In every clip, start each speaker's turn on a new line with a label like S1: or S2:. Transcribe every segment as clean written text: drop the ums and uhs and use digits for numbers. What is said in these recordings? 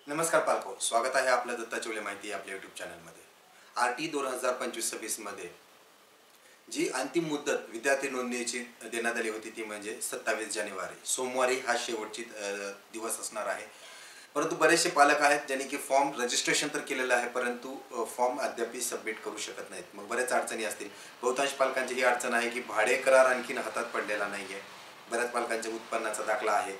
S1: नमस्कार पालको, स्वागत आहे आपलं दत्ता चोले माहिती आपल्या यूट्यूब चॅनलमध्ये। RT 2025-26 मध्ये जी अंतिम मुदत विद्यार्थी नोंदणीची देण्यात आली होती ती म्हणजे 27 जानेवारी सोमवारी हा शेवटची दिवस असणार आहे। परंतु बरेचसे पालक आहेत ज्यांनी की फॉर्म रजिस्ट्रेशन तर केलेलं आहे परंतु फॉर्म अद्याप सबमिट करू शकत नाहीत। मग बरेच अडचणी असतील। बहुतांश पालकांची ही अडचण आहे की भाडे करार आणखीन हातात पडलेला नाहीये। बऱ्याच पालकांच्या उत्पन्नाचा दाखला आहे,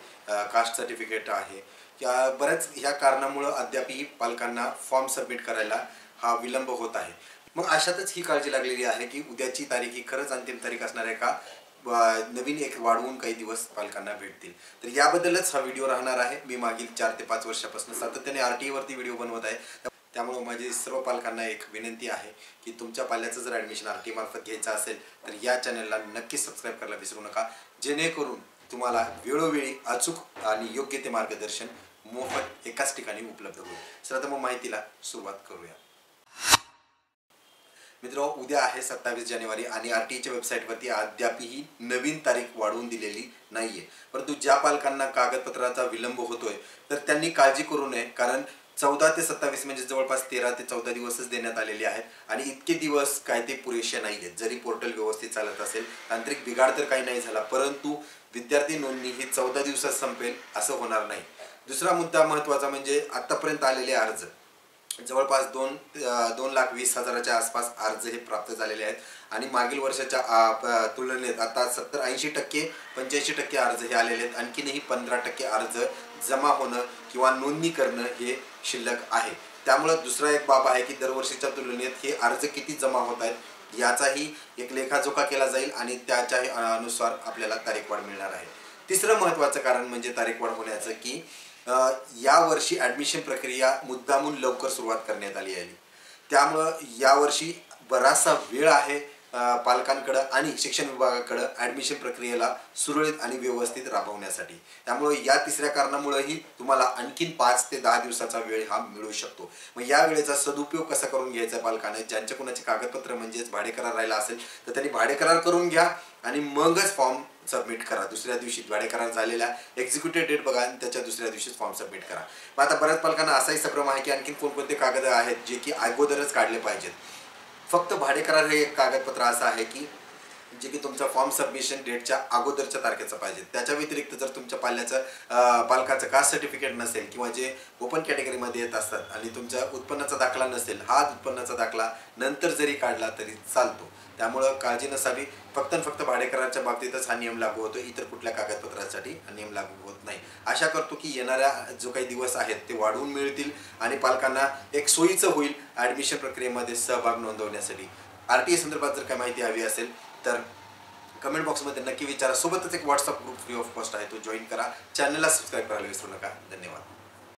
S1: कास्ट सर्टिफिकेट आहे, या बऱ्याच ह्या कारणामुळे अद्यापही पालकांना फॉर्म सबमिट करायला हा विलंब होत आहे। मग अशातच ही काळजी लागलेली आहे की उद्याची तारीख ही खरंच अंतिम तारीख असणार आहे का, नवीन एक वाढवून काही दिवस पालकांना भेटतील। तर याबद्दलच हा व्हिडिओ राहणार आहे। मी मागील 4 ते 5 वर्षापासून सातत्याने RT वरती व्हिडिओ बनवत आहे। त्यामुळे माझी सर्व पालकांना एक विनंती आहे की तुमच्या पाल्याचं जर ॲडमिशन RT मार्फत घ्यायचं असेल तर या चॅनलला नक्की सबस्क्राइब करायला विसरू नका, जेणेकरून तुम्हाला वेळोवेळी अचूक आणि योग्य ते मार्गदर्शन मोफत एकाच ठिकाणी उपलब्ध होईल। चला तर मग माहितीला सुरुवात करूया। मित्रो, उद्या आहे 27 जानेवारी आणि RTच्या वेबसाईटवरती अद्यापही नवीन तारीख वाढवून दिलेली नाहीये। परंतु ज्या पालकांना कागदपत्राचा विलंब होतोय तर त्यांनी काळजी करू नये, कारण 14 ते 27 म्हणजे जवळपास 13 ते 14 दिवसच देण्यात आलेले आहेत आणि इतके दिवस काय ते पुरेसे नाहीयेत। जरी पोर्टल व्यवस्थित चालत असेल, तांत्रिक बिघाड तर काही नाही झाला, परंतु विद्यार्थी नोंदणी ही 14 दिवसात संपेल असं होणार नाही। दुसरा मुद्दा महत्त्वाचा म्हणजे आतापर्यंत आलेले अर्ज जवळपास 2,20,000च्या आसपास अर्ज हे प्राप्त झालेले आहेत आणि मागील वर्षाच्या तुलनेत आता 70-80% 85% अर्ज हे आलेले आहेत। आणखीनही 15% अर्ज जमा होणं किंवा नोंदणी करणं हे शिल्लक आहे। त्यामुळे दुसरा एक बाब आहे की दरवर्षीच्या तुलनेत हे अर्ज किती जमा होत आहेत याचाही एक लेखाजोखा केला जाईल आणि त्याच्या अनुसार आपल्याला तारीखवाढ मिळणार आहे। तिसरं महत्त्वाचं कारण म्हणजे तारीखवाढ होण्याचं की या वर्षी ॲडमिशन प्रक्रिया मुद्दामून लवकर सुरुवात करण्यात आली आहे। त्यामुळे यावर्षी बराचसा वेळ आहे पालकांकडे आणि शिक्षण विभागाकडे ॲडमिशन प्रक्रियेला सुरळीत आणि व्यवस्थित राबवण्यासाठी। त्यामुळे या तिसऱ्या कारणामुळेही तुम्हाला आणखीन 5 ते 10 दिवसाचा वेळ हा मिळू शकतो। मग या वेळेचा सदुपयोग कसा करून घ्यायचा पालकांनी, ज्यांच्या कोणाचे कागदपत्र म्हणजेच भाडेकरार राहिला असेल तर त्यांनी भाडेकरार करून घ्या आणि मगच फॉर्म सबमिट करा। दुसऱ्या दिवशी भाडेकरार झालेला एक्झिक्युटिव्ह डेट बघा आणि त्याच्या दुसऱ्या दिवशीच फॉर्म सबमिट करा। मग आता बऱ्याच पालकांना असाही संभ्रम आहे की आणखीन कोणकोणते कागद आहेत जे की अगोदरच काढले पाहिजेत। फक्त भाडेकरार हे एक कागदपत्र असं आहे की जे की तुमचा फॉर्म सबमिशन डेटच्या अगोदरच्या तारखेचा पाहिजे। त्याच्या व्यतिरिक्त जर तुमच्या पालकाचं कास्ट सर्टिफिकेट नसेल किंवा जे ओपन कॅटेगरीमध्ये येत असतात आणि तुमचा उत्पन्नाचा दाखला नसेल, हा उत्पन्नाचा दाखला नंतर जरी काढला तरी चालतो। त्यामुळे काळजी नसावी, फक्त भाडेकराराच्या बाबतीतच हा नियम लागू होतो, इतर कुठल्या कागदपत्रासाठी हा नियम लागू होत नाही। आशा करतो की येणाऱ्या जो काही दिवस आहेत ते वाढवून मिळतील आणि पालकांना एक सोयीचं होईल ॲडमिशन प्रक्रियेमध्ये सहभाग नोंदवण्यासाठी। RT संदर्भात जर काही माहिती हवी असेल तर कमेंट बॉक्समध्ये नक्की विचारा। सोबतच एक WhatsApp group free of cost आहे, तो जॉईन करा। चॅनलला सबस्क्राईब करायला विसरू नका। धन्यवाद।